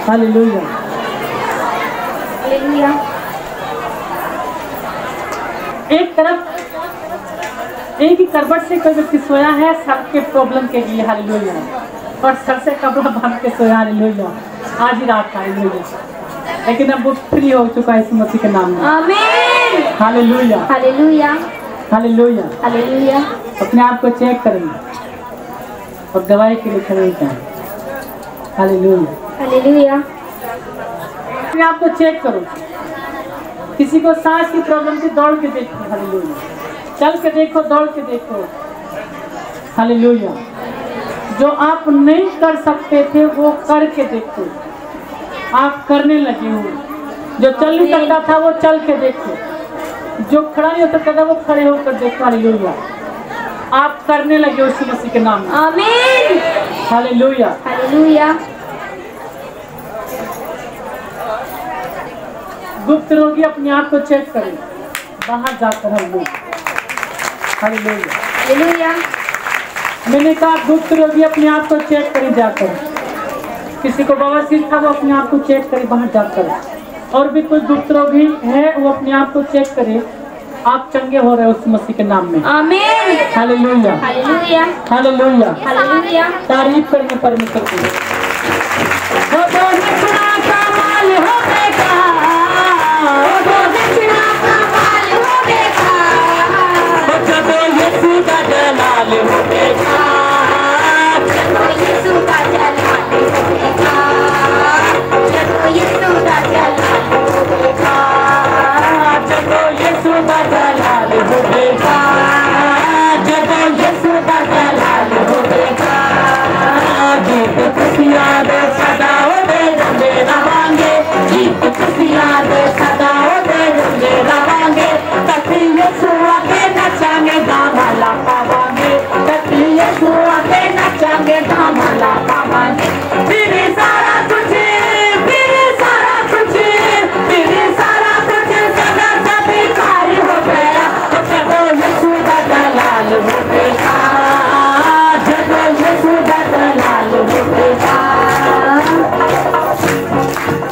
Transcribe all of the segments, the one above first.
Hallelujah. Hallelujah. एक तरफ एक ही करवट से कोई व्यक्ति सोया है सर के प्रॉब्लम के लिए, हालेलुया, और सर से कपड़ा बांध के सोया, हालेलुया, आज ही रात का, हालेलुया, लेकिन अब वो फ्री हो चुका है इस मसीह के नाम में। आमीन। Hallelujah, hallelujah. हालेलुया। हालेलुया। अपने आप को चेक करेंगे और दवाई के लिए खड़े जाएं। हालेलुया। हालेलुया। अपने आप को चेक करो। किसी को सांस की प्रॉब्लम थी, दौड़ के देखो, हालेलुया, चल के देखो, दौड़ के देखो, हालेलुया। जो आप नहीं कर सकते थे वो करके देखो, आप करने लगे हो। जो चल नहीं सकता था वो चल के देखो, जो खड़ा नहीं हो सकता था वो खड़े होकर देखो, हालेलुया, आप करने लगे हो यीशु मसीह के नाम में। आमीन। हालेलुया। हालेलुया। गुप्त रोगी अपने आप को चेक करें बाहर जाकर, हालेलुया, हालेलुया। हालेलुया। मैंने कहा गुप्त रोगी अपने आप को चेक करें जाकर। किसी को बवासीर था वो अपने आप को चेक करे बाहर जाकर, और भी कोई गुप्त रोगी है वो अपने आप को चेक करे, आप चंगे हो रहे हो उस मसीह के नाम में। आमीन। हालेलुया। हालेलुया। हालेलुया। हालेलुया। तारीफ करेंगे परमेश्वर की।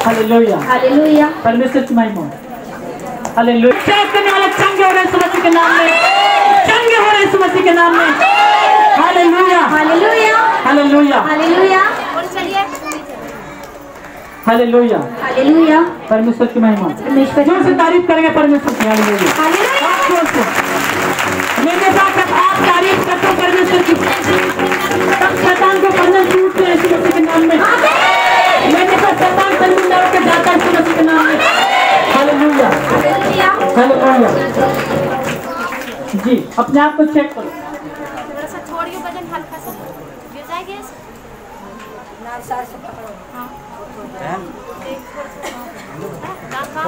हालेलुया। हालेलुया। परमेश्वर की महिमा। हालेलुया। चेक करने वाले चंगे हो रहे हैं मसीह के नाम में, चंगे हो रहे हैं मसीह के नाम में। हालेलुया। हालेलुया। हालेलुया। हालेलुया। और चलिए। हालेलुया। हालेलुया। परमेश्वर की महिमा। परमेश्वर जोर से तारीफ करेंगे परमेश्वर की। हालेलुया। हालेलुया। जोर से मेरे साथ आप तारीफ करते हो परमेश्वर की, तब शैतान को बंधन टूटते हैं यीशु मसीह के नाम में। मेरे साथ शैतान शर्मिंदा होकर जाता है यीशु मसीह के नाम में। हालेलुया। हालेलुया। जी अपने आप को चेक करो। थोड़ा सा छोड़िए, वजन हल्का सा गिर जाएगा।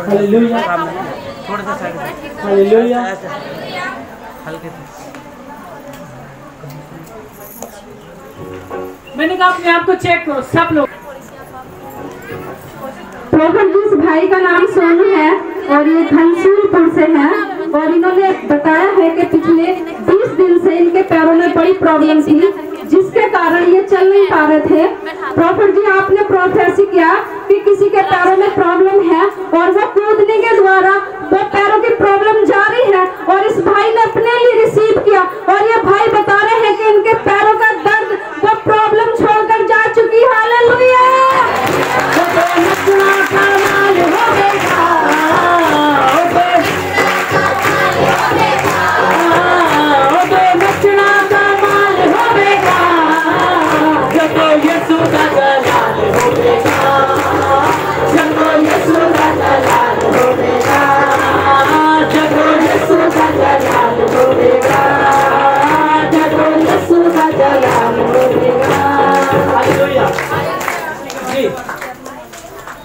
हालेलुया। थोड़ा सा साइड, हालेलुया। हल्के से। मैंने कहा अपने आप को चेक करो सब लोग। प्रॉफिट जिस भाई का नाम सोनू है और ये घनसूरपुर से है, और इन्होंने बताया है कि पिछले 20 दिन से इनके पैरों में बड़ी प्रॉब्लम थी, जिसके कारण ये चल नहीं पा रहे थे। प्रॉफिट जी आपने प्रोफेसी किया कि किसी के पैरों में प्रॉब्लम है और वो कूदने के द्वारा वो पैरों की प्रॉब्लम जा रही है, और इस भाई ने अपने लिए रिसीव किया, और ये भाई बता रहे हैं कि इनके पैरों का दर्द वो प्रॉब्लम छोड़कर जा चुकी है। हालेलुया।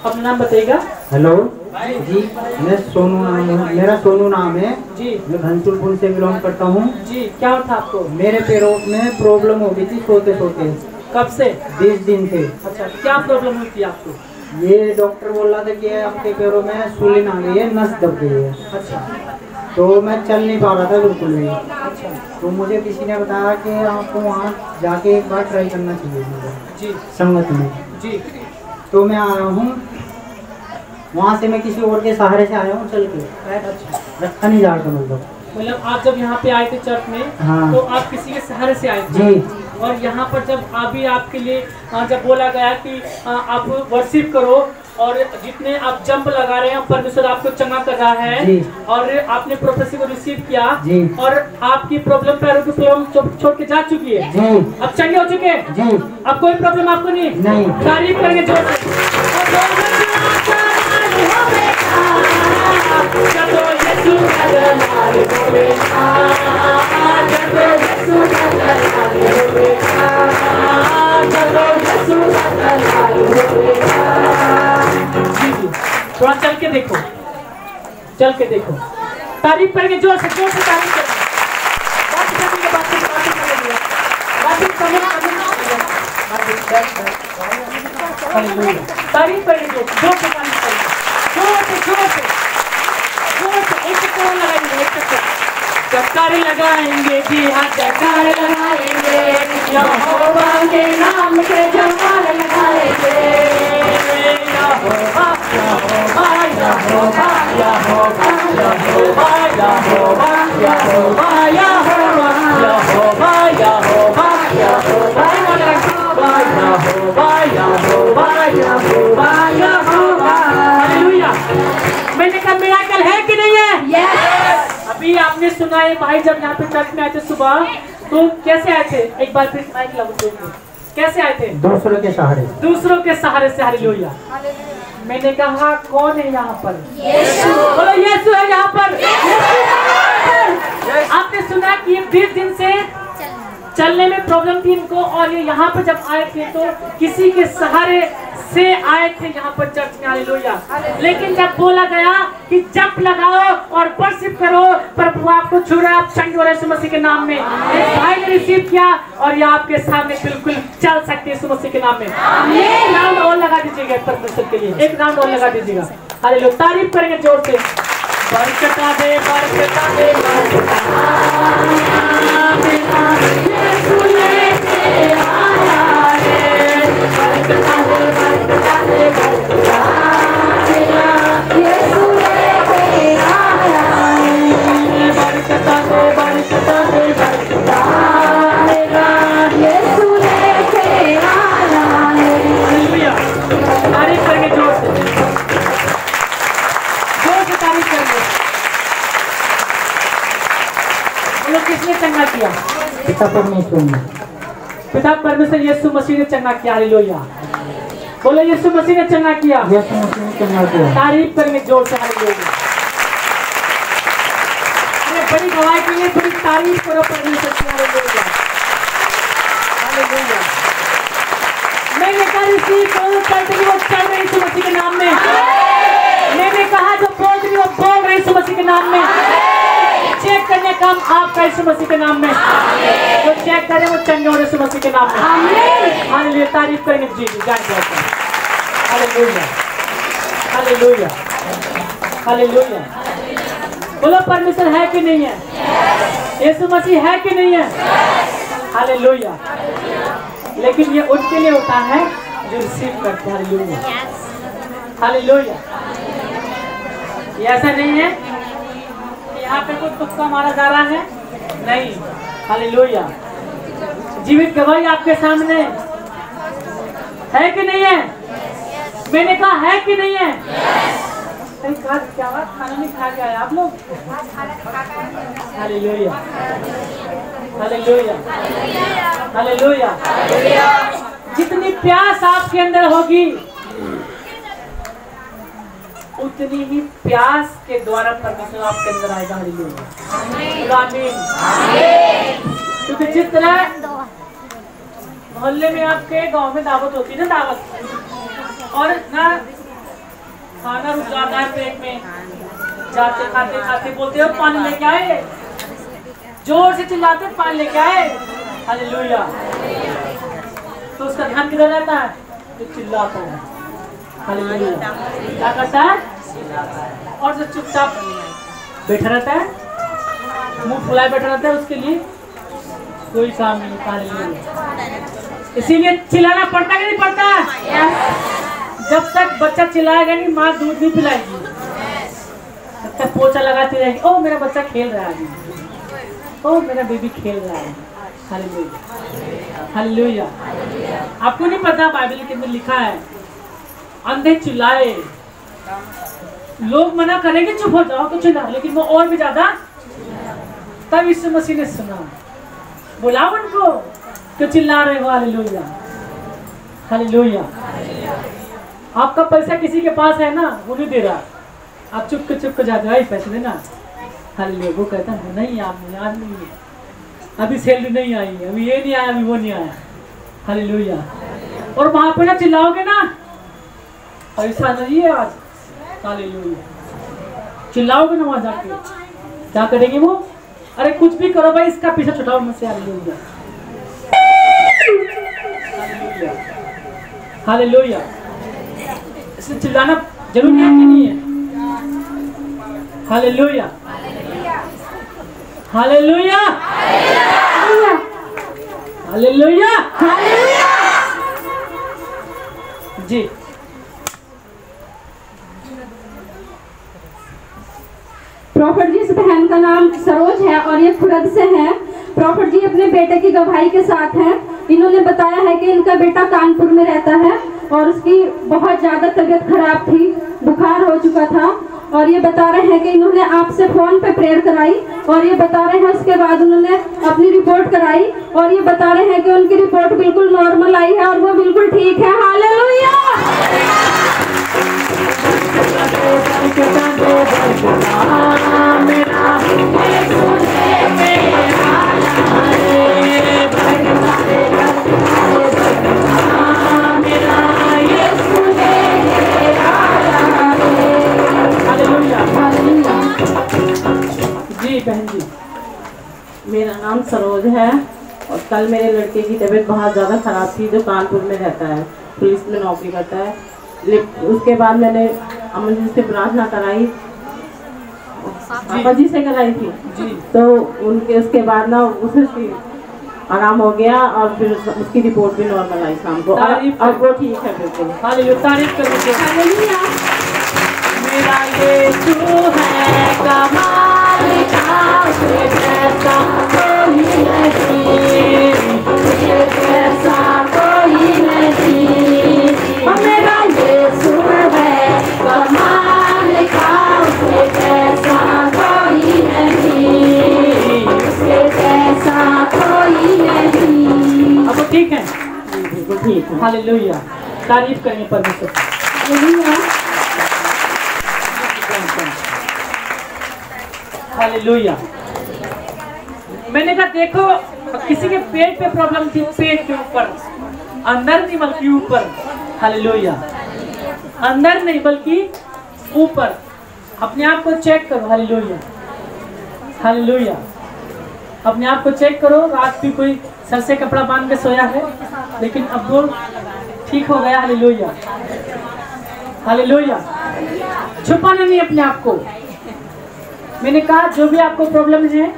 अपना नाम बताइएगा। हेलो जी, मैं सोनू नाम है, मेरा सोनू नाम है जी। मैं घनसूरपुर से बिलोंग करता हूँ जी। क्या था आपको? मेरे पैरों में प्रॉब्लम हो गई थी सोते सोते। कब से? 20 दिन से। अच्छा, क्या प्रॉब्लम हुई थी आपको? ये डॉक्टर बोल रहा था कि आपके पैरों में सूजन आ गई है, नस दब गई है। अच्छा। तो मैं चल नहीं पा रहा था बिल्कुल भी। अच्छा। तो मुझे किसी ने बताया कि आपको वहाँ जाके एक बार ट्राई करना चाहिए मुझे जी। संगत में। जी। तो मैं आया हूँ वहाँ से, मैं किसी और के सहारे से आया हूँ चल के। अच्छा, रखा नहीं जा रहा मतलब आप जब यहाँ पे आए थे चर्च में, हाँ। तो आप किसी के सहारे से आए थे जी। और यहाँ पर जब अभी आपके लिए जब बोला गया कि आप वर्शिप करो और जितने आप जंप लगा रहे हैं परमेश्वर आपको चंगा कर रहा है जी। और आपने प्रोफेसी को रिसीव किया जी। और आपकी प्रॉब्लम पैरों की प्रॉब्लम छोड़ के जा चुकी है जी। अब चंगे हो चुके हैं जी। अब कोई प्रॉब्लम आपको नहीं? तारीफ करेंगे जोर से। थोड़ा चल के देखो, चल के देखो, तारीफ करेंगे जोर से तारीफ करेंगे। तारीफ करेंगे जोर से तारीफ करेंगे, जोर से एक चक्कर लगाएंगे, एक चक्कर लगाएंगे जी हाँ, चक्कर लगाएंगे यहोवा के नाम के जयकार लगाएंगे। यहोवा यहोवा यहोवा यहोवा यहोवा यहोवा यहोवा यहोवा यहोवा यहोवा यहोवा यहोवा यहोवा यहोवा। हालेलुया। मैंने कहा मिराकल है कि नहीं है? यस। अभी आपने सुना है भाई जब यहाँ पे चर्च में आए थे सुबह, तो कैसे आए थे? एक बार फिर माइक लगाओ, कैसे आए थे? दूसरों के सहारे, दूसरों के सहारे से। हालेलुया। मैंने कहा कौन है यहाँ पर? यीशु। बोलो यीशु है यहाँ पर। आपने सुना कि ये 20 दिन से चलने में प्रॉब्लम थी इनको और ये यहाँ पर जब आए थे तो किसी के सहारे से आए थे यहाँ पर चर्च में। हालेलुया। लेकिन जब बोला गया कि जंप लगाओ और वर्शिप करो, प्रभु आपको छू रहा है, आप चंगे हो रहे यीशु मसीह के नाम में। भाई ने रिसीव किया और ये आपके सामने बिल्कुल चल सकते हैं यीशु मसीह के नाम में। एक राउंड और लगा दीजिएगा परमेश्वर के लिए, एक राउंड और लगा दीजिएगा। हालेलुया। तारीफ करेंगे जोर से। बरकता दे बरकता दे तारीफ करेंगे जोर से, जोर से तारीफ करेंगे। बोलो किसने चंगा किया? पिता परमेश्वर ने, पिता परमेश्वर यीशु मसीह ने चंगा किया। हालेलुया। बोलो यीशु मसीह ने चंगा किया। यीशु मसीह ने चंगा किया। तारीफ करेंगे जोर से। हालेलुया। अरे बड़ी गवाही के लिए बड़ी तारीफ करो परमेश्वर की। हालेलुया। हालेलुया। मैंने कहा रिसीव करो, चलते वो चल रहे यीशु मसीह के नाम में। मैंने कहा जो बोल रही वो बोल रहे यीशु मसीह के नाम में। चेक करने का काम आपका यीशु मसीह के नाम में। जो चेक करें वो चंगे हो रहे यीशु मसीह के नाम में। हालेलुया। तारीफ करेंगे जी जी जान जाते। हालेलुया। हालेलुया। हालेलुया। बोलो परमेश्वर है कि नहीं है? यीशु मसीह है कि नहीं है? हालेलुया। लेकिन ये उनके लिए होता है जो रिसीव करते हैं। हालेलुया। हालेलुया। ये ऐसा नहीं है कि यहाँ पे कुछ तुक्का मारा जा रहा है, नहीं। हालेलुया। जीवित गवाही आपके सामने है कि नहीं है? मैंने कहा है कि नहीं है? क्या बात, खाना नहीं खा के आए आप लोग? हालेलुया। हालेलुया। हालेलुया। जितनी प्यास आपके अंदर होगी उतनी ही प्यास के द्वारा परमेश्वर आपके अंदर आएगा। हालेलुया। आमीन। क्योंकि जिस तरह मोहल्ले में आपके गांव में दावत होती है ना, दावत, और ना खाना रुक जाता है पेट में, जाते खाते खाते बोलते हो पानी लेके आए, जोर से चिल्लाते पानी लेके आए। हालेलुया। तो उसका ध्यान किधर रहता है? जो चिल्लाता है। हालेलुया। क्या करता है? और जो चुपचाप बैठा रहता है, मुंह फुलाए बैठा रहता है, उसके लिए कोई काम नहीं। हालेलुया। इसीलिए चिल्लाना पड़ता कि नहीं पड़ता? जब तक बच्चा चिल्लाएगा नहीं माँ दूध नहीं पिलाएगी, तब तक पोछा लगाती रहेगी। ओ मेरा बच्चा खेल रहा है, ओ मेरा बेबी खेल रहा है। Hallelujah hallelujah. आपको नहीं पता बाइबल के अंदर लिखा है अंधे चिल्लाए, लोग मना करेंगे चुप हो जाओ तो चिल्ला, लेकिन वो और भी ज्यादा। तब यीशु मसीह ने सुना, बुलाओ उनको तो चिल्ला रहे हो। Hallelujah hallelujah. आपका पैसा किसी के पास है ना, वो नहीं दे रहा, आप चुप के जाते हो पैसे देना। हालेलुया। वो कहता है नहीं आप याद नहीं है, अभी सैलरी नहीं आई, अभी ये नहीं आया, अभी वो नहीं आया। हालेलुया। और वहां पे ना चिल्लाओगे ना, पैसा नहीं है आज। हालेलुया। चिल्लाओगे ना वहां जाके, क्या करेंगे वो? अरे कुछ भी करो भाई, इसका पीछे छुटाओ मुझसे। Hallelujah hallelujah. इसलिए चिल्लाना जरूरी है कि नहीं है? Hallelujah hallelujah hallelujah ji. Prophet ji इस बहन का नाम सरोज है और ये खुरद से है। प्रॉफिट जी अपने बेटे की गवाही के साथ हैं। इन्होंने बताया है कि इनका बेटा कानपुर में रहता है और उसकी बहुत ज़्यादा तबीयत खराब थी, बुखार हो चुका था, और ये बता रहे हैं कि इन्होंने आपसे फ़ोन पे प्रेयर कराई और ये बता रहे हैं उसके बाद उन्होंने अपनी रिपोर्ट कराई और ये बता रहे हैं कि उनकी रिपोर्ट बिल्कुल नॉर्मल आई है और वो बिल्कुल ठीक है। हालेलुया। जी बहन जी। मेरा नाम सरोज है और कल मेरे लड़के की तबीयत बहुत ज़्यादा ख़राब थी, जो कानपुर में रहता है, पुलिस में नौकरी करता है। उसके बाद मैंने अमन जी से प्रार्थना कराई, पापा जी से कराई थी जी। तो उसके बाद ना उसकी आराम हो गया और फिर उसकी रिपोर्ट भी नॉर्मल आई शाम को, और वो ठीक है बिल्कुल। हालेलुया। तारीफ करो। हालेलुया। मेरा यीशु है कमाल का, जैसा कोई नहीं, जैसा कोई नहीं। मेरा यीशु है कमाल का, जैसा कोई नहीं, जैसा कोई नहीं। अब वो ठीक है? बिल्कुल ठीक है। हालेलुया। तारीफ करेंगे परमेश्वर। हालेलुया। हालेलुया। मैंने कहा देखो किसी के पेट पे प्रॉब्लम थी, पेट के ऊपर, अंदर नहीं बल्कि ऊपर। हालेलुया। अंदर नहीं बल्कि ऊपर। अपने आप को चेक करो। Hallelujah hallelujah. अपने आप को चेक करो। रात भी कोई सर से कपड़ा बांध के सोया है, लेकिन अब वो ठीक हो गया। Hallelujah hallelujah. छुपाना नहीं अपने आप को। मैंने कहा जो भी आपको प्रॉब्लम है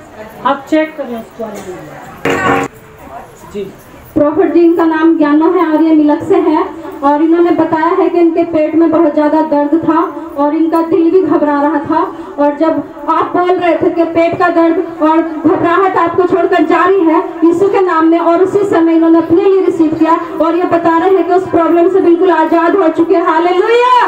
आप चेक करें उसको। हालेलुया जी। प्रॉफिट जी इनका नाम ज्ञानो है और ये मिलक से है और इन्होंने बताया है कि इनके पेट में बहुत ज़्यादा दर्द था और इनका दिल भी घबरा रहा था, और जब आप बोल रहे थे कि पेट का दर्द और घबराहट आपको छोड़कर जारी है यीशु के नाम में, और उसी समय इन्होंने अपने लिए रिसीव किया और ये बता रहे हैं कि उस प्रॉब्लम से बिल्कुल आज़ाद हो चुके हैं। हालेलुया।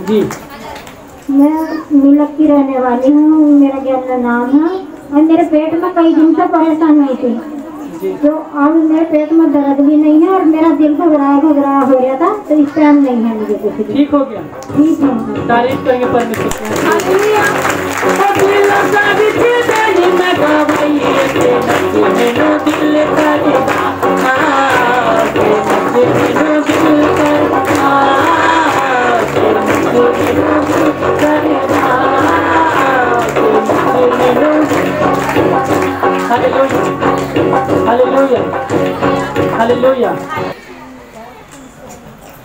जी। मैं मिलक की रहने वाली हूँ, मेरा ज्ञान नाम है और मेरे पेट में कई दिन से परेशान हुई थी, तो अब मेरे पेट में दर्द भी नहीं है और मेरा दिल घबराया हो रहा था, तो इस टाइम नहीं है मुझे कुछ भी। ठीक हो गया। ठीक है। तारीफ करेंगे परमेश्वर। Hallelujah hallelujah.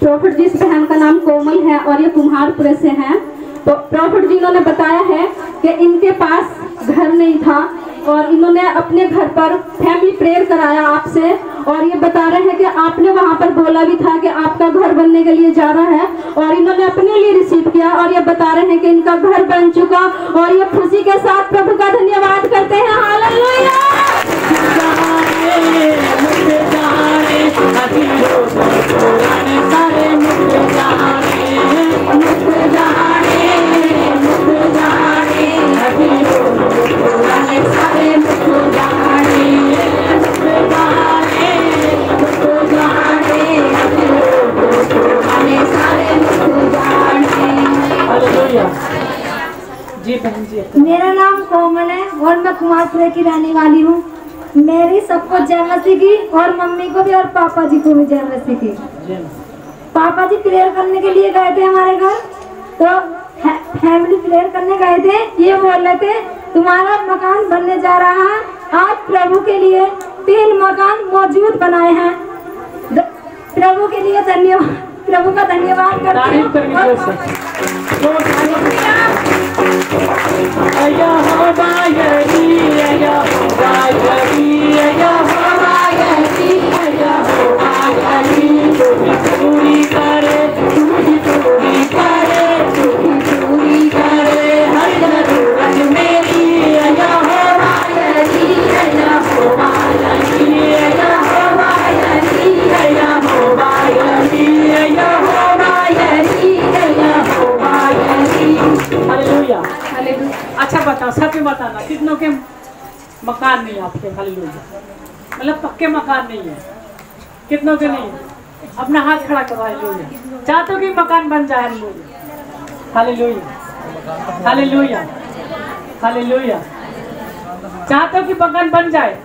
प्रॉफिट जी इस बहन का नाम कोमल है और ये कुम्हारपुरे से हैं। तो प्रॉफिट जी इन्होंने बताया है कि इनके पास घर नहीं था और इन्होंने अपने घर पर फैमिली प्रेयर कराया आपसे, और ये बता रहे हैं कि आपने वहाँ पर बोला भी था कि आपका घर बनने के लिए जा रहा है, और इन्होंने अपने लिए रिसीव किया और ये बता रहे हैं कि इनका घर बन चुका, और ये खुशी के साथ प्रभु का धन्यवाद करते हैं। हालेलुया। जी बहन जी। मेरा नाम कोमल है और मैं कुमारपुरे की रहने वाली हूँ। मेरी सबको जय मसीह की, और मम्मी को भी और पापा जी को भी जय मसीह की। पापा जी प्रेयर करने के लिए गए थे हमारे घर, तो फैमिली प्रेयर करने गए थे। ये बोल रहे थे तुम्हारा मकान बनने जा रहा है। आज प्रभु के लिए 3 मकान मौजूद बनाए हैं। प्रभु के लिए धन्यवाद, प्रभु का धन्यवाद करते अच्छा बताओ, सच में बताना, कितनों के मकान नहीं है आपके? हालेलुया। मतलब पक्के मकान नहीं है, कितनों के नहीं है? अपना हाथ खड़ा करो। हालेलुया। चाहते हो कि मकान बन जाए? Hallelujah, hallelujah, hallelujah. चाहते हो कि मकान बन जाए?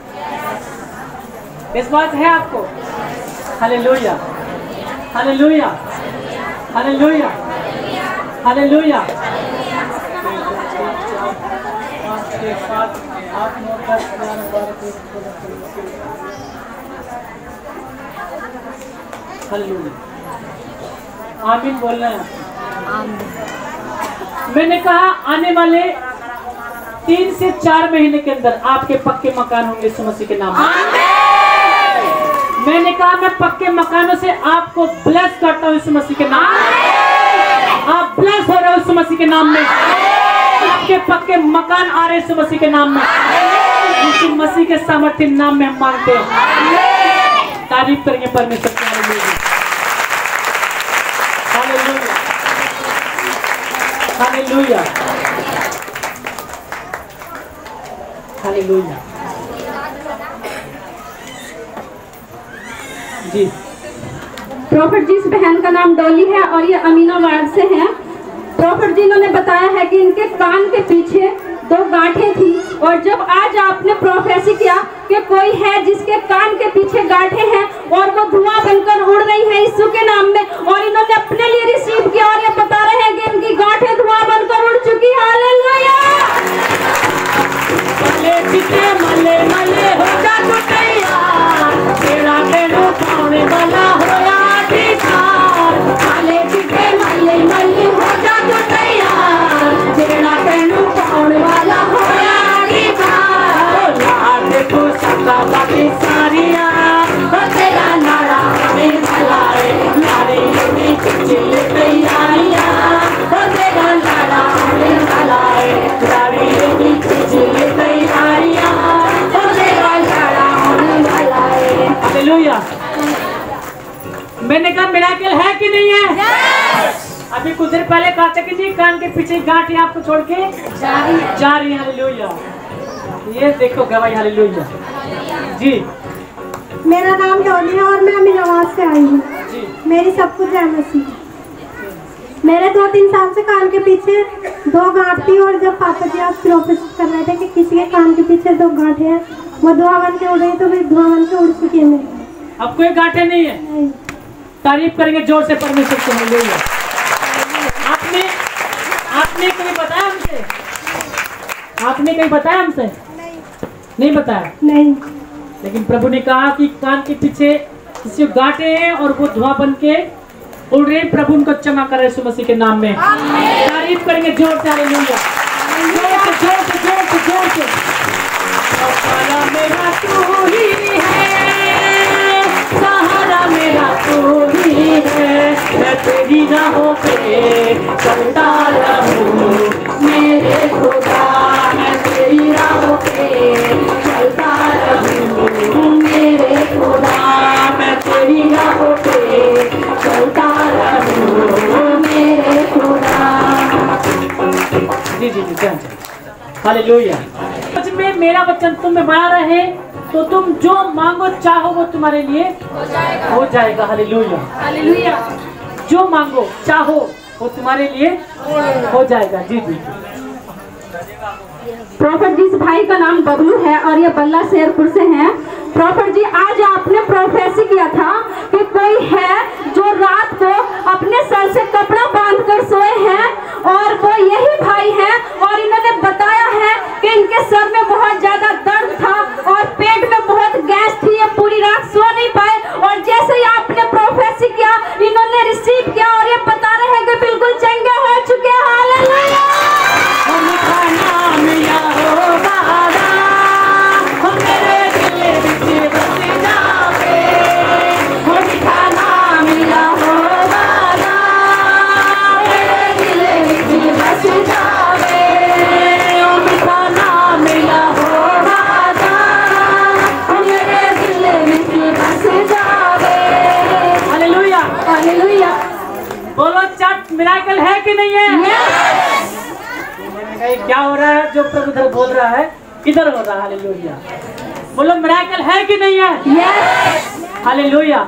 इस बात है आपको? Hallelujah, hallelujah, hallelujah, hallelujah. आमीन बोल रहे हैं। मैंने कहा आने वाले 3 से 4 महीने के अंदर आपके पक्के मकान होंगे यीशु मसीह के नाम में। मैंने कहा मैं पक्के मकानों से आपको ब्लेस करता हूँ यीशु मसीह के नाम में। आप ब्लेस हो रहे हो यीशु मसीह के नाम में। आपके पक्के मकान आ रहे यीशु मसीह के नाम में। यीशु मसीह के सामर्थ्य नाम में हम मांगते हैं। तारीफ करेंगे परमेश्वर की। Hallelujah, hallelujah, hallelujah. Ji prophet ji इस बहन का नाम डॉली है और ये अमीनाबाद से हैं। प्रॉफिट जी ने बताया है कि इनके कान के पीछे 2 गांठें थी, और जब आज आपने प्रोफेसी किया कि कोई है जिसके कान के पीछे गांठें हैं और वो धुआं बनकर उड़ रही है यीशु के नाम में, और इन्होंने अपने लिए रिसीव किया, और ये बता रहे हैं कि इनकी गांठें धुआं बनकर उड़ चुकी है। हालेलुया। मले मले हो जा तू तैयार, तेरा तेरू पाने वाला होया अधिकार। मले चिटे मले मले हो जा तू तैयार, तेरा तेरू पाने वाला होया अधिकार। लाड को सका बाकी सारिया, तेरा नारा हमें भलाए, नारे में चिल तैयारिया, तेरा नारा हमें भलाए, नारे में चिल तैयारिया। हालेलुया। मैंने कहा मिराकल है कि नहीं है? yes! अभी कुछ देर पहले कहा था कि जी कान के पीछे गांठ आपको छोड़ के जा रही है। हालेलुया। ये देखो गवाही। हालेलुया। जी मेरा नाम डॉली है और मैं अमीनाबाद से आई हूँ। मेरी सब कुछ जय मसीह। मेरे 2-3 साल से कान के पीछे 2 गांठ थी, और जब पापा जी आप प्रोफेस कर रहे थे कि किसी के कान के पीछे 2 गांठें हैं, वो धुआं बन के उड़ रही, तो फिर धुआं बन के उड़ चुकी है मेरी। अब कोई गांठें नहीं है? नहीं। तारीफ करेंगे जोर से परमेश्वर को। हालेलुया। आपने आपने कभी बताया हमसे? आपने कहीं बताया हमसे? नहीं बताया। नहीं। लेकिन प्रभु ने कहा कि कान के पीछे किसी गांठें हैं और वो धुआं बन के उड़े प्रभु उनको चंगा करे यीशु मसीह के नाम में। तारीफ करेंगे जोर से, हालेलुया, जोर से जोर से जोर से जोर से। सहारा मेरा तू ही है, सहारा मेरा तू ही है, मैं तेरी राहों पे चलता रहूं मेरे खुदा, मैं तेरी राहों पे चलता रहूं मेरे खुदा, मैं तेरी राहों पे चलता रहूं मेरे खुदा। जी जी जी, हालेलुया। सच में मेरा वचन तुम में बना रहे तो तुम जो मांगो चाहो वो तुम्हारे लिए हो जाएगा। Hallelujah, hallelujah. जो मांगो चाहो वो तुम्हारे लिए हो जाएगा। जी जी। प्रॉफिट जी, इस भाई का नाम बबलू है और ये बल्ला शेरपुर से हैं। प्रॉफिट जी, आज आपने प्रोफेसी किया था कि कोई है जो रात को अपने सर से कपड़ा बांधकर सोए हैं और वो यही भाई हैं और इन्होंने बताया है कि इनके सर में बहुत ज्यादा दर्द था और पेट में बहुत गैस थी, ये पूरी रात सो नहीं पाए और जैसे ही आपने प्रोफेसी किया इन्होंने रिसीव किया और ये बता रहे हैं कि बिल्कुल चंगे हो चुके हैं। हालेलुया। बोलो चट मिराकल है कि नहीं है? क्या हो रहा है जो प्रभु इधर बोल रहा है किधर हो रहा है? हालेलुया। बोलो मिराकल है कि नहीं है? हालेलुया।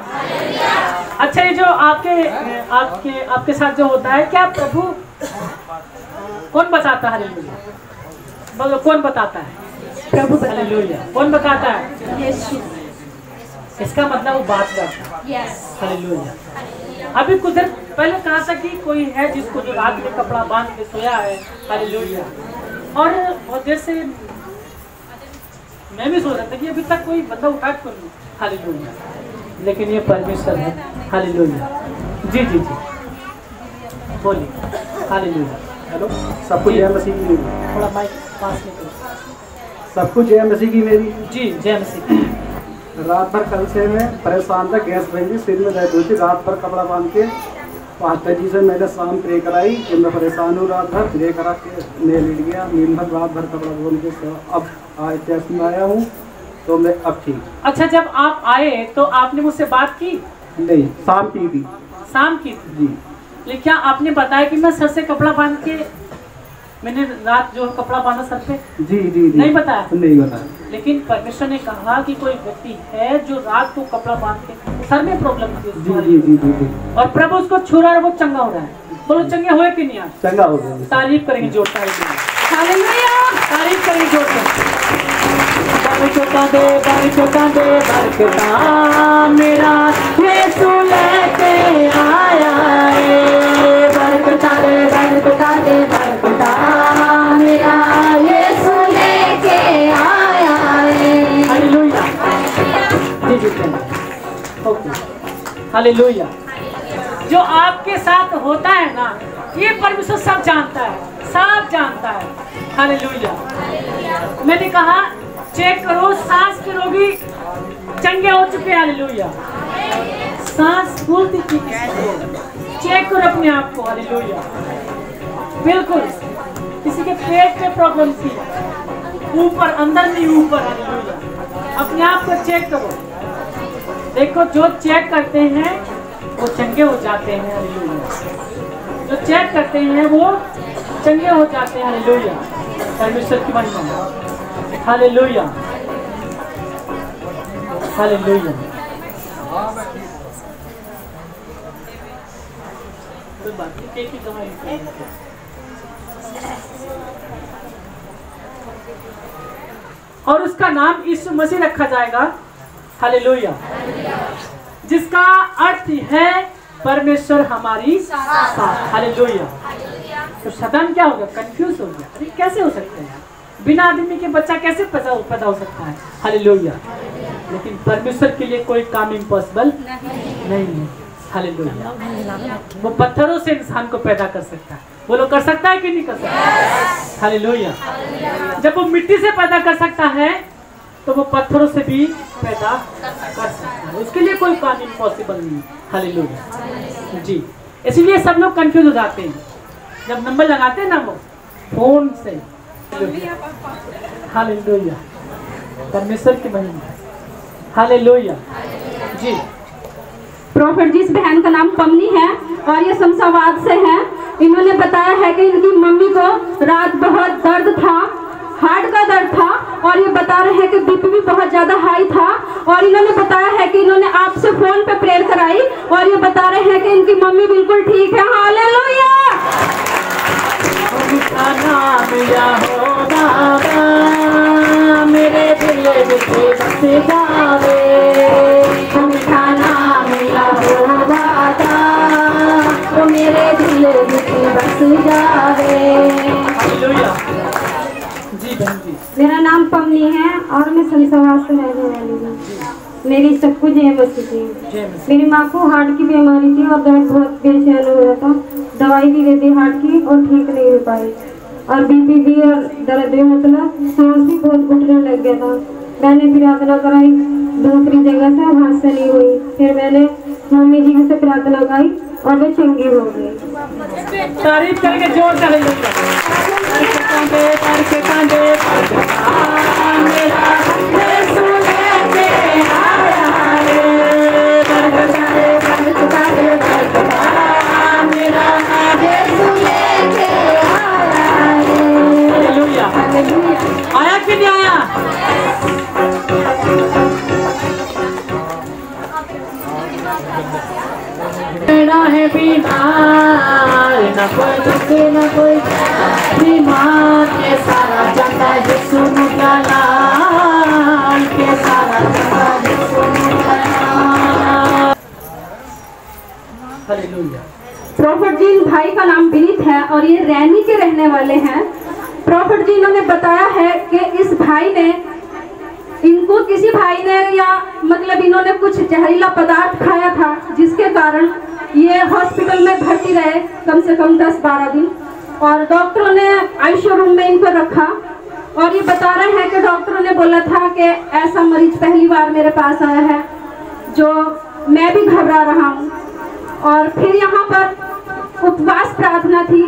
अच्छा, ये जो आपके साथ जो होता है, क्या प्रभु कौन बताता है? हालेलुया। बोलो कौन बताता है? प्रभु। हालेलुया। कौन बताता है? यीशु। इसका मतलब वो बात करता है। हालेलुया। अभी कुछ देर पहले कहा था कि कोई है जिसको जो रात में कपड़ा बांध के सोया है। हालेलुया। और बहुत देर से मैं भी सोच रहा था कि अभी तक कोई बंदा उठा कर लूं। हालेलुया। लेकिन ये परमेश्वर है। हालेलुया। जी जी जी, बोलिए। हालेलुया। हेलो, सबको जय मसीह की मेरी। थोड़ा माइक पास में करो। सबको जय मसीह की मेरी। जी, जय मसीह। रात भर कल से मैं परेशान था, गैस बन गई, सिर में दर्द हुई थी। रात भर कपड़ा बांध के पास्टर जी से मैंने शाम प्रे कराई कि मैं परेशान हूँ। रात भर प्रे करा के मैं लेट गया, नींद भर रात भर कपड़ा बांध के। तो अब आज टेस्ट में आया हूँ तो मैं अब ठीक। अच्छा, जब आप आए तो आपने मुझसे बात की? नहीं, शाम की थी। शाम की थी जी। लेकिन क्या आपने बताया कि मैं सर से कपड़ा बांध के मैंने रात जो कपड़ा बांधा सर पे? जी जी जी। नहीं बताया? नहीं बताया। लेकिन परमेश्वर ने कहा कि कोई व्यक्ति है जो रात को कपड़ा बांध के सर में प्रॉब्लम थी जी जी जी जी जी। और प्रभु उसको छू रहा है, वो चंगा हो रहा है। बोलो चंगे हुए कि नहीं? आज चंगा हो गया। तारीफ करेंगे जोर से। हालेलुया। तारीफ करेंगे जोर से। बरकता दे, बरकता दे, बरकता मेरा यीशु लेके आया है। बरकता दे, बरकता दे, बरकता मेरा यीशु लेके आया है। हालेलुया। जी जी, ओके। हालेलुया। जो आपके साथ होता है ना, ये परमेश्वर सब जानता है, सब जानता है। हालेलुया। मैंने कहा चेक करो, सांस के रोगी चंगे हो चुके हैं। हालेलुया। सांस फूलती थी, चेक करो अपने आप को। हालेलुया। बिल्कुल, किसी के पेट में प्रॉब्लम थी, ऊपर अंदर नहीं ऊपर। हालेलुया। अपने आप को चेक करो। देखो, जो चेक करते हैं वो चंगे हो जाते हैं। हालेलुया। जो चेक करते हैं वो चंगे हो जाते हैं। हालेलुया। परमेश्वर की महिमा। हालेलुया। हालेलुया। और उसका नाम यीशु मसीह रखा जाएगा। हालेलुया। जिसका अर्थ है परमेश्वर हमारी साथ। हालेलुया। तो शैतान क्या होगा? कंफ्यूज हो गया, अरे कैसे हो सकते हैं, बिना आदमी के बच्चा कैसे पैदा हो सकता है? हालेलुया। लेकिन परमेश्वर के लिए कोई काम इम्पॉसिबल नहीं है। हालेलुया। वो पत्थरों से इंसान को पैदा कर सकता है। वो लोग कर सकता है कि नहीं कर सकता? हालेलुया। जब वो मिट्टी से पैदा कर सकता है तो वो पत्थरों से भी पैदा कर सकता है। उसके लिए कोई काम इम्पॉसिबल नहीं। हालेलुया जी। इसलिए सब लोग कंफ्यूज हो जाते हैं जब नंबर लगाते हैं ना वो फोन से। हालेलुया, परमेश्वर की महिमा। हालेलुया जी। प्रॉफिट जी, इस बहन का नाम पमनी है और ये शमशाबाद से है। इन्होंने बताया है कि इनकी मम्मी को रात बहुत दर्द था, हार्ट का दर्द था, और ये बता रहे हैं कि बीपी भी बहुत ज्यादा हाई था। और इन्होंने बताया है कि इन्होंने आपसे फोन पे प्रेयर कराई और ये बता रहे हैं कि इनकी मम्मी बिल्कुल ठीक है। हालेलुया। मेरे दिल में बस जावे, मीठा नाम यहोवा वो मेरे दिल में बस जावे। हालेलुया जी। बहन जी, मेरा नाम पमनी है और मैं शमशाबाद से रहने वाली हूँ। मेरी सब कुछ थी। मेरी माँ को हार्ट की बीमारी थी और दर्द बहुत बेचैन हो रहा था। दवाई भी लेती हार्ट की और ठीक नहीं हो पाई, और बीपी भी और दर्द भी, मतलब सांस भी बहुत घुटने लग गया था। मैंने प्रार्थना कराई दूसरी जगह से, वहाँ से नहीं हुई। फिर मैंने मम्मी जी से प्रार्थना कराई और वे चंगी हो गई। तारीफ करके जोर से आया कि नहीं आया? है बीमार न कोई दुख न कोई बीमार के सारा जाता है सुन के सारा जाता है सुन। हालेलुया। प्रॉफिट जी, इन भाई का नाम विनीत है और ये रैनी के रहने वाले हैं। प्रॉफिट जी, इन्होंने बताया है कि इस भाई ने, इनको किसी भाई ने या मतलब इन्होंने कुछ जहरीला पदार्थ खाया था, जिसके कारण ये हॉस्पिटल में भर्ती रहे कम से कम 10-12 दिन, और डॉक्टरों ने आईसीयू रूम में इनको रखा। और ये बता रहे हैं कि डॉक्टरों ने बोला था कि ऐसा मरीज पहली बार मेरे पास आया है, जो मैं भी घबरा रहा हूँ। और फिर यहाँ पर उपवास प्रार्थना थी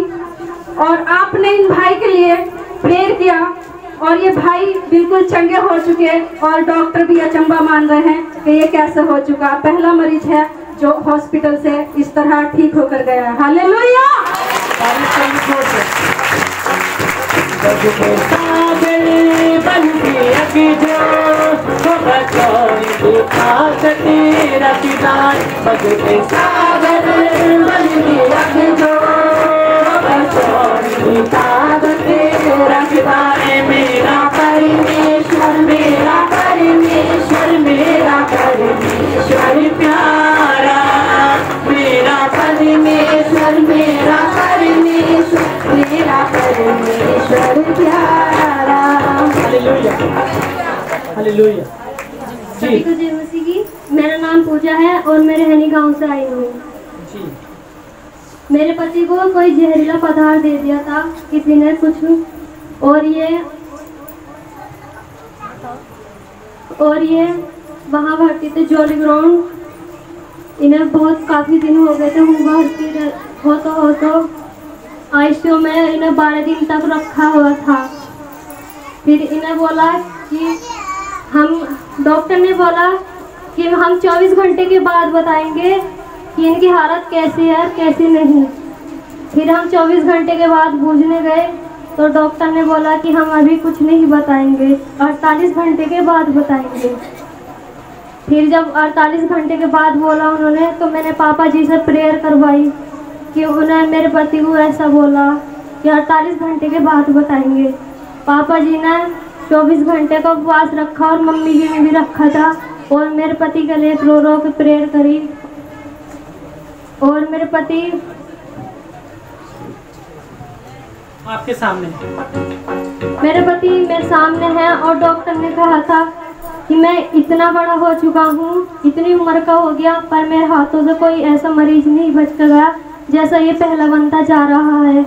और आपने इन भाई के लिए प्रेयर किया और ये भाई बिल्कुल चंगे हो चुके, और डॉक्टर भी अचंबा मान रहे हैं कि ये कैसे हो चुका। पहला मरीज है जो हॉस्पिटल से इस तरह ठीक होकर गया है। हालेलुया। मेरा परमेश्वर, मेरा परमेश्वर, मेरा परमेश्वर प्यारा, मेरा परमेश्वर, मेरा परमेश्वर, मेरा परमेश्वर प्यारा। Hallelujah, hallelujah. सभी को जय मसीह की। मेरा नाम पूजा है और मैं रहनी गांव से आई हूँ। मेरे पति को कोई जहरीला पदार्थ दे दिया था किसी ने कुछ, और ये वहाँ भर्ती थे जॉली ग्राउंड। इन्हें बहुत काफ़ी दिन हो गए थे भर्ती हो आईसीयू में इन्हें 12 दिन तक रखा हुआ था। फिर इन्हें बोला कि डॉक्टर ने बोला कि हम 24 घंटे के बाद बताएंगे कि इनकी हालत कैसी है कैसी नहीं। फिर हम 24 घंटे के बाद पूछने गए तो डॉक्टर ने बोला कि हम अभी कुछ नहीं बताएंगे, 48 घंटे के बाद बताएंगे। फिर जब 48 घंटे के बाद बोला उन्होंने, तो मैंने पापा जी से प्रेयर करवाई कि उन्हें मेरे पति को ऐसा बोला कि 48 घंटे के बाद बताएंगे। पापा जी ने 24 घंटे का उपवास रखा और मम्मी जी ने भी रखा था, और मेरे पति के लिए रो रो के प्रेयर करी। और मेरे पति आपके सामने, मेरे सामने है, और डॉक्टर ने कहा था कि मैं इतना बड़ा हो चुका हूँ, इतनी उम्र का हो गया, पर मेरे हाथों से कोई ऐसा मरीज नहीं बच कर गया जैसा ये पहला बनता जा रहा है।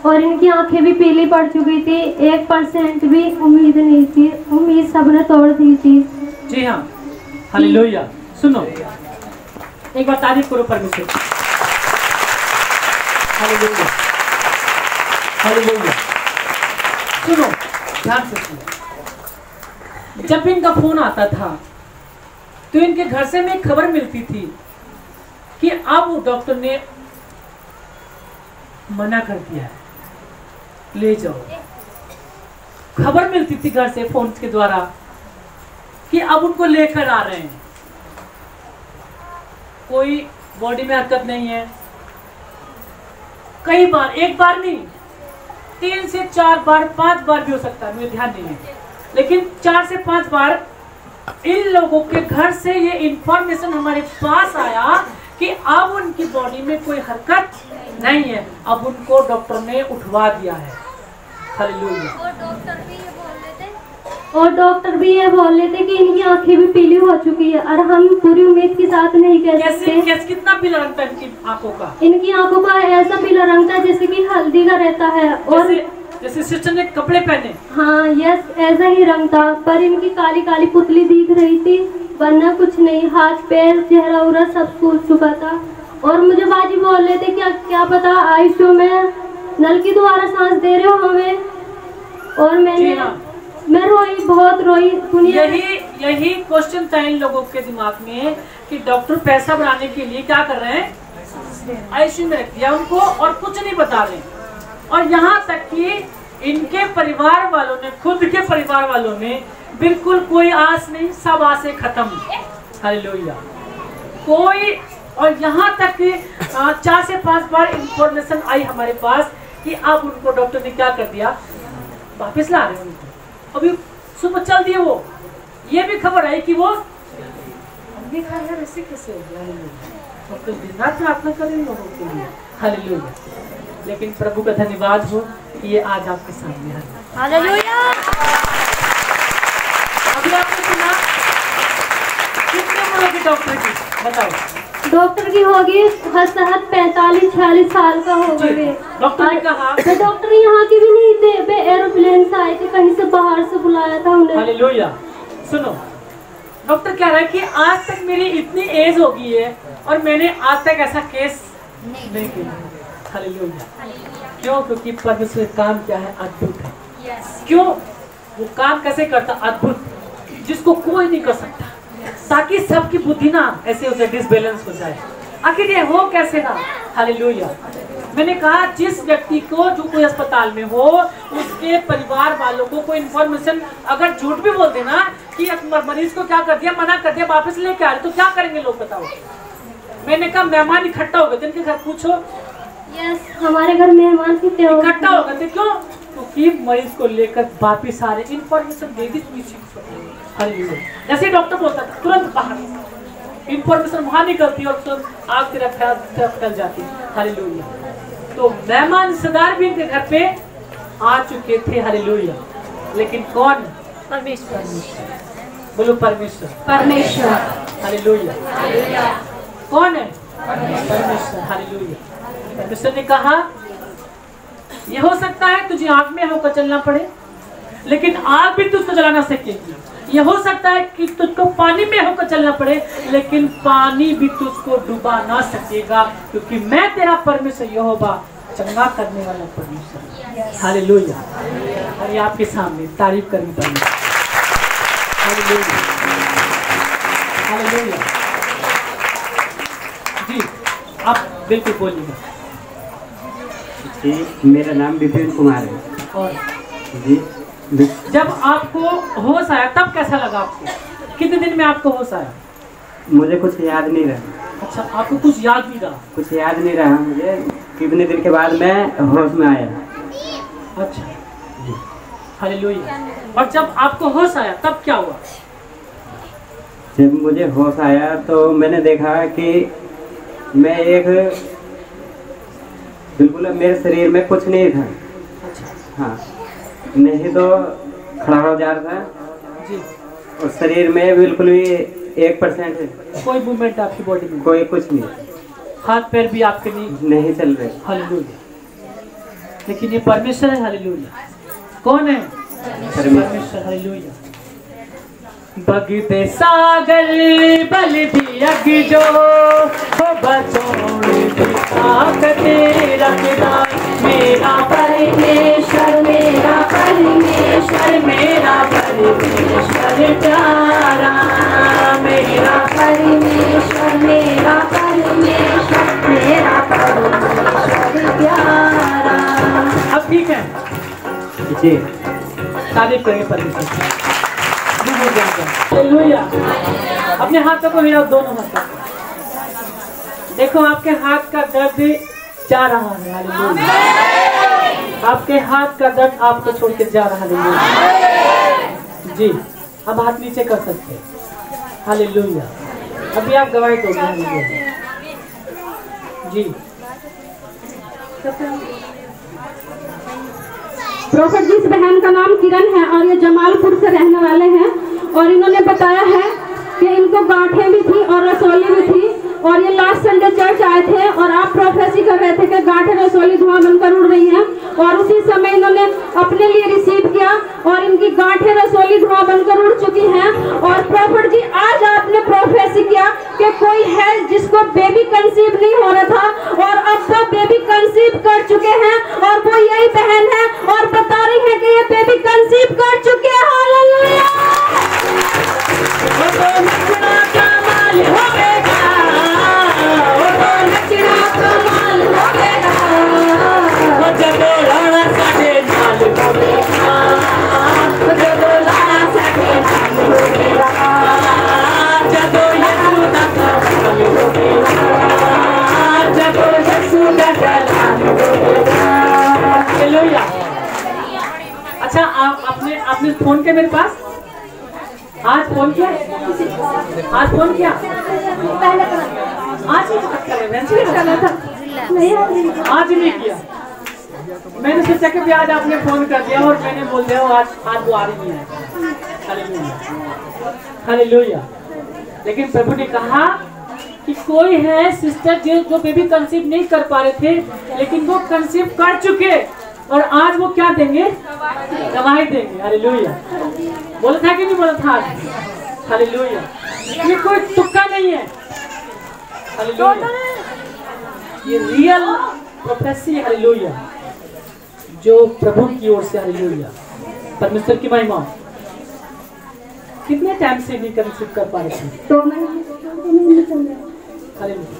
और इनकी आंखें भी पीली पड़ चुकी थी, 1% भी उम्मीद नहीं थी, उम्मीद सबने तोड़ दी थी। जी हाँ, हालेलुया। सुनो, एक बार तारीफ करो परमेश्वर। Hallelujah, hallelujah. सुनो, ध्यान से सुनो। जब इनका फोन आता था तो इनके घर से में खबर मिलती थी कि अब डॉक्टर ने मना कर दिया है, ले जाओ। खबर मिलती थी घर से फोन के द्वारा कि अब उनको लेकर आ रहे हैं, कोई बॉडी में हरकत नहीं है। कई बार, एक बार नहीं, 3 से 4 बार, 5 बार भी हो सकता है, मुझे ध्यान नहीं है, लेकिन 4 से 5 बार इन लोगों के घर से ये इंफॉर्मेशन हमारे पास आया कि अब उनकी बॉडी में कोई हरकत नहीं है, अब उनको डॉक्टर ने उठवा दिया है। हालेलुया। और डॉक्टर भी ये बोल रहे थे कि इनकी आंखें भी पीली हो चुकी है, और हम पूरी उम्मीद के साथ नहीं कह सकते। कैसे कितना पीला रंग था इनकी आंखों का? इनकी आंखों का ऐसा पीला रंग था जैसे कि हल्दी का रहता है, और जैसे सिस्टर ने कपड़े पहने। हाँ, यस, ऐसा ही रंग था, पर इनकी काली काली पुतली दिख रही थी, वरना कुछ नहीं। हाथ पैर चेहरा उरा सब सूज चुका था। और मुझे बाजी बोल रहे थे क्या पता आईसीयू में नल के द्वारा सांस दे रहे हो हमें। और मैं रोई, बहुत रोई। यही क्वेश्चन था इन लोगों के दिमाग में कि डॉक्टर पैसा बढ़ाने के लिए क्या कर रहे हैं, आईसीयू में रख दिया उनको और कुछ नहीं बता रहे। और यहाँ तक कि इनके परिवार वालों ने, खुद के परिवार वालों ने बिल्कुल कोई आस नहीं, सब आसें खत्म। हालेलुया। कोई, और यहाँ तक कि 4 से 5 बार इंफॉर्मेशन आई हमारे पास कि अब उनको डॉक्टर ने क्या कर दिया, वापस ला रहे हैं उनको। अभी सुबह चल दिए वो, ये भी खबर आई कि वो हमने कहा यार ऐसे कैसे हो गया। डॉक्टर दिन रात प्रार्थना कर रहे हैं लोगों के लिए। हालेलुया। लेकिन प्रभु का धन्यवाद हो कि ये आज आपके सामने है। हालेलुया। अभी आपने सुना कितने उम्र होगी डॉक्टर की, बताओ? डॉक्टर की होगी हद 45-46 साल का हो गए। डॉक्टर ने कहा, तो डॉक्टर यहाँ के भी नहीं थे, वे एरोप्लेन से आए थे, कहीं से बाहर से बुलाया था उन्हें। हालेलुया। सुनो, डॉक्टर कह रहा है कि आज तक मेरी इतनी एज हो गई है और मैंने आज तक ऐसा केस नहीं किया। हालेलुया। क्यों? क्योंकि परमेश्वर काम क्या है, अद्भुत है। क्यों? वो काम कैसे करता, अद्भुत, जिसको कोई नहीं कर सकता, ताकि सबकी बुद्धि ना ऐसे उसे डिसबैलेंस हो जाए। आखिर ये हो कैसे ना? हालेलुया। मैंने कहा जिस व्यक्ति को, जो कोई अस्पताल में हो, उसके परिवार वालों को कोई इन्फॉर्मेशन अगर झूठ भी बोल देना कि मरीज को क्या कर दिया, मना कर दिया, वापस लेके आ रहे, तो क्या करेंगे लोग, बताओ? मैंने कहा मेहमान इकट्ठा हो गए थे, इनके घर पूछो। यस, हमारे घर मेहमान कितने इकट्ठा हो गए थे। क्यों? क्योंकि मरीज को लेकर वापिस आ रहे, इन्फॉर्मेशन दे दी। जैसे डॉक्टर बोलता था तुरंत बाहर इन्फॉर्मेशन वहां निकलती और तुरंत आग तेरा फैल जाती। हालेलुया। तो मेहमान रिश्तेदार भी इनके घर पे आ चुके थे। हालेलुया। लेकिन कौन? परमेश्वर। बोलो परमेश्वर। परमेश्वर। हालेलुया। कौन है? परमेश्वर। हालेलुया। परमेश्वर ने कहा ये हो सकता है तुझे आग में होकर चलना पड़े, लेकिन आग भी तुझको जला ना सकेगी। ये हो सकता है कि तुझको पानी में होकर चलना पड़े, लेकिन पानी भी तुझको डुबा ना सकेगा, क्योंकि मैं तेरा परमेश्वर यहोवा, चंगा करने वाला परमेश्वर। हालेलुया। और ये आपके सामने तारीफ करनी पड़ेगी। हालेलुया। हालेलुया। जी, आप बिल्कुल बोलिएगा। जी, मेरा नाम विपिन कुमार है। और जी, जब आपको होश आया तब कैसा लगा आपको? कितने दिन में आपको होश आया? मुझे कुछ याद नहीं रहा। अच्छा, आपको कुछ याद नहीं रहा? कुछ याद नहीं रहा मुझे। कितने दिन के बाद मैं होश में आया। अच्छा, हालेलुया। और जब आपको होश आया तब क्या हुआ? जब मुझे होश आया तो मैंने देखा कि मैं एक, बिल्कुल मेरे शरीर में कुछ नहीं था। अच्छा। हाँ, नहीं तो खड़ा हो जा रहा था जी। और शरीर में बिल्कुल भी 1% है, कोई मूवमेंट आपकी बॉडी में, कोई कुछ नहीं, हाथ पैर भी आपके नहीं चल रहे। हालेलुया। लेकिन ये परमेश्वर है। हालेलुया। कौन है? परमेश्वर। हालेलुया। बगदे सागर बल दियग जो हो बचोड़ रखदा मेरा परमेश्वर, मेरा परमेश्वर, मेरा परमेश्वर प्यारा, मेरा परमेश्वर, मेरा परमेश्वर, मेरा परमेश्वर प्यारा। अब ठीक है जी, तारीफ करेंगे परमेश्वर की। हालेलुया। अपने हाथों को हिलाओ, दोनों हाथों। देखो आपके हाथ का दर्द जा रहा है। हालेलुया। आपके हाथ का दर्द आपको छोड़ के जा रहा है। जी, अब हाथ नीचे कर सकते हैं। हालेलुया। अभी आप गवाही दोगे। हालेलुया। जी, प्रोफेट जी, इस बहन का नाम किरण है और ये जमालपुर से रहने वाले हैं और इन्होंने बताया है कि इनको गांठें भी थी और रसौली भी थी और ये लास्ट संडे चर्च आए थे और आप प्रोफेसी कर रहे थे कि गांठें रसौली धुआं बनकर उड़ रही हैं और उसी समय इन्होंने अपने लिए रिसीव किया और इनकी गांठें रसौली धुआं बनकर उड़ चुकी हैं। और प्रोफेट जी, आज आपने प्रोफेसी किया कि कोई है जिसको बेबी कंसीव नहीं हो रहा था और अब वो बेबी कंसीव कर चुके हैं और वो यही बहन है और बता रही है कि ये बेबी कंसीव कर चुके हैं। हालेलुया। अच्छा, आपने फोन किया मेरे पास? आज फोन किया? आज फोन किया? आज नहीं किया। मैंने सोचा कि भी आज आपने फोन कर दिया और मैंने बोल दिया आज वो आ रही है। हालेलुया। हालेलुया। लेकिन प्रभु ने कहा कि कोई है सिस्टर जो बेबी कंसीव नहीं कर पा रहे थे लेकिन वो कंसीव कर चुके और आज वो क्या देंगे? गवाही देंगे। हालेलुया। बोला था कि नहीं बोला था आज? हालेलुया। ये कोई तुक्का नहीं है। हालेलुया। ये रियल प्रोफेसी। हालेलुया। जो प्रभु की ओर से। हालेलुया। परमेश्वर की महिमा। कितने टाइम से नहीं कंसीव कर पा रहे थे? 2 महीने। हालेलुया।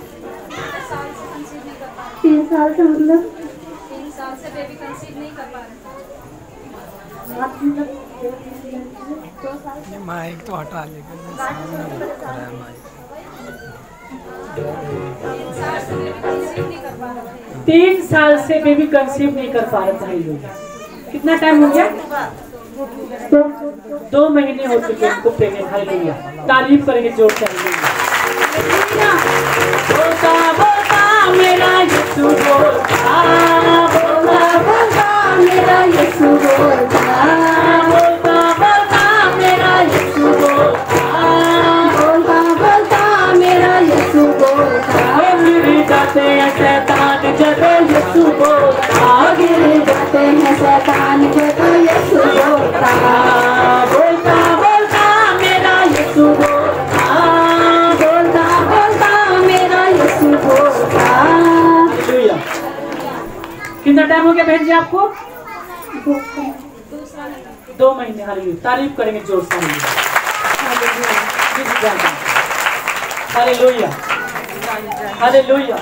3 साल से, मतलब 3 साल से बेबी कंसीव नहीं कर पा रहे। माइक तो हटा लेकर सामने रखा है माइक। 3 साल से बेबी कंसीव नहीं कर पा रहे थे। हालेलुया। कितना टाइम हो गया? 2 महीने हो चुके हैं उनको प्रेग्नेंट। हालेलुया। तारीफ करेंगे जोर से। हालेलुया। बोलता बोलता मेरा यीशु बोलता, बोलता बोलता मेरा यीशु बोलता, बोलता बोलता मेरा यीशु बोलता, बोलता बोलता मेरा यीशु बोलता। गिर जाते हैं शैतान जब यीशु बोलता, गिर जाते हैं शैतान जब यीशु बोलता, बोलता बोलता मेरा यीशु बोलता, बोलता बोलता मेरा यीशु बोलता। हालेलुया। कितना टाइम हो गया बहन जी आपको? 2 महीने। हालेलुया। तारीफ करेंगे जोर से। हालेलुया। हालेलुया।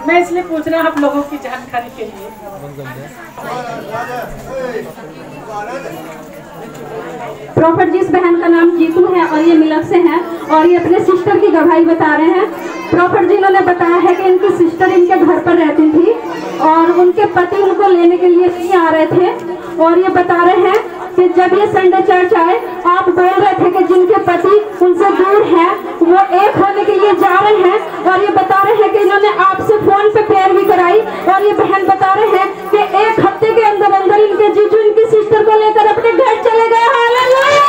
मैं इसलिए पूछ रहा हूँ आप लोगों की जानकारी के लिए। प्रोफेट जी, इस बहन का नाम जीतू है और ये मिलक से हैं और ये अपने सिस्टर की गवाही बता रहे हैं। प्रोफेट जी ने बताया है कि इनकी सिस्टर इनके घर पर रहती थी और उनके पति उनको लेने के लिए नहीं आ रहे थे और ये बता रहे हैं कि जब ये संडे चर्च आए आप बोल रहे थे कि जिनके पति उनसे दूर हैं वो एक होने के लिए जा रहे हैं और ये बता रहे हैं कि इन्होंने आपसे फोन पे प्रेयर भी कराई और ये बहन बता रहे हैं कि 1 हफ्ते के अंदर अंदर इनके जीजू इनकी सिस्टर को लेकर अपने घर चले गए। हालेलुया।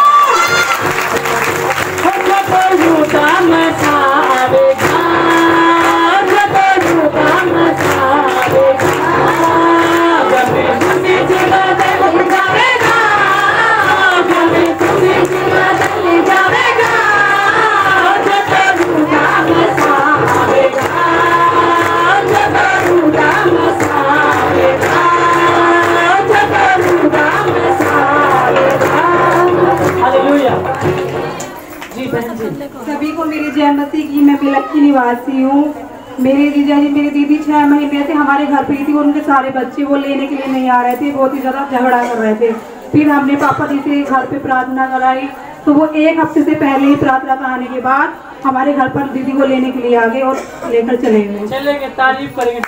जी मैं बिलक की निवासी हूँ। मेरे जीजा जी मेरी दीदी 6 महीने से हमारे घर पे ही थी। उनके सारे बच्चे वो लेने के लिए नहीं आ रहे थे, बहुत ही ज़्यादा झगड़ा कर रहे थे। फिर हमने पापा जी से घर पे प्रार्थना कराई तो वो 1 हफ्ते से पहले ही प्रार्थना कराने के बाद हमारे घर पर दीदी को लेने के लिए आ गए और लेकर चले गए। चलेंगे, तारीफ करेंगे।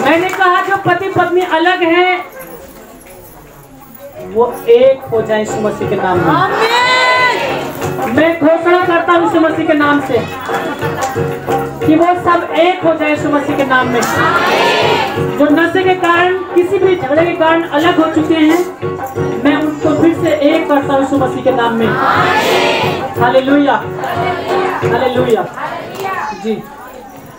मैंने कहा जो पति पत्नी अलग हैं वो एक हो जाए यीशु मसीह के नाम में। मैं घोषणा करता हूँ यीशु मसीह के नाम से कि वो सब एक हो जाए यीशु मसीह के नाम में। जो नशे के कारण, किसी भी झगड़े के कारण अलग हो चुके हैं, मैं उनको फिर से एक करता हूँ यीशु मसीह के नाम में। Hallelujah, hallelujah. जी।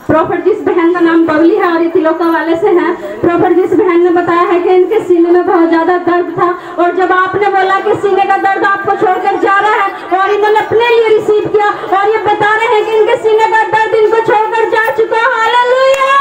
प्रॉफिट जिस बहन का नाम बबली है और ये तिलोका वाले से है। प्रॉफिट जिस बहन ने बताया है कि इनके सीने में बहुत ज्यादा दर्द था और जब आपने बोला कि सीने का दर्द आपको छोड़कर जा रहा है और इन्होंने अपने लिए रिसीव किया और ये बता रहे हैं कि इनके सीने का दर्द इनको छोड़कर जा चुका। हालेलुया।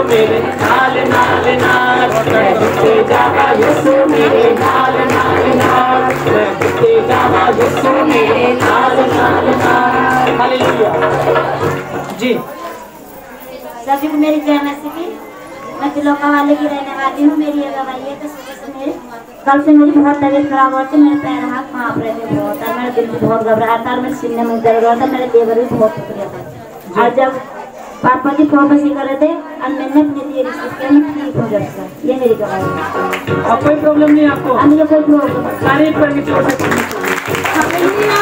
मेरे नाल नाल नाल मैं जावा यीशु मेरे नाल नाल नाल मैं जावा यीशु मेरे नाल नाल नाल। हालेलुया। जी। सभी को मेरी जय मसीह। मैं तिलोका वाले की रहने वाली हूँ। मेरी ये गवाही है कि सुबह से मेरे कल से मेरी बहुत तबीयत खराब हो रही, मेरे पैर हाथ कांप रहे थे बहुत, और मेरा दिल भी बहुत घबराया था और मेरे सीने में दर्द हो रहा था, मेरे लेबर भी बहुत टूट गया था। और जब पापा जी प्रोफेसी कर रहे थे और मैंने अपने लिए रिसीव किया, मैं ठीक हो गया। ये मेरी गवाही है। अब कोई प्रॉब्लम नहीं आपको? मुझे कोई प्रॉब्लम नहीं। तारीफ करके छोड़ सकते हैं। हालेलुया।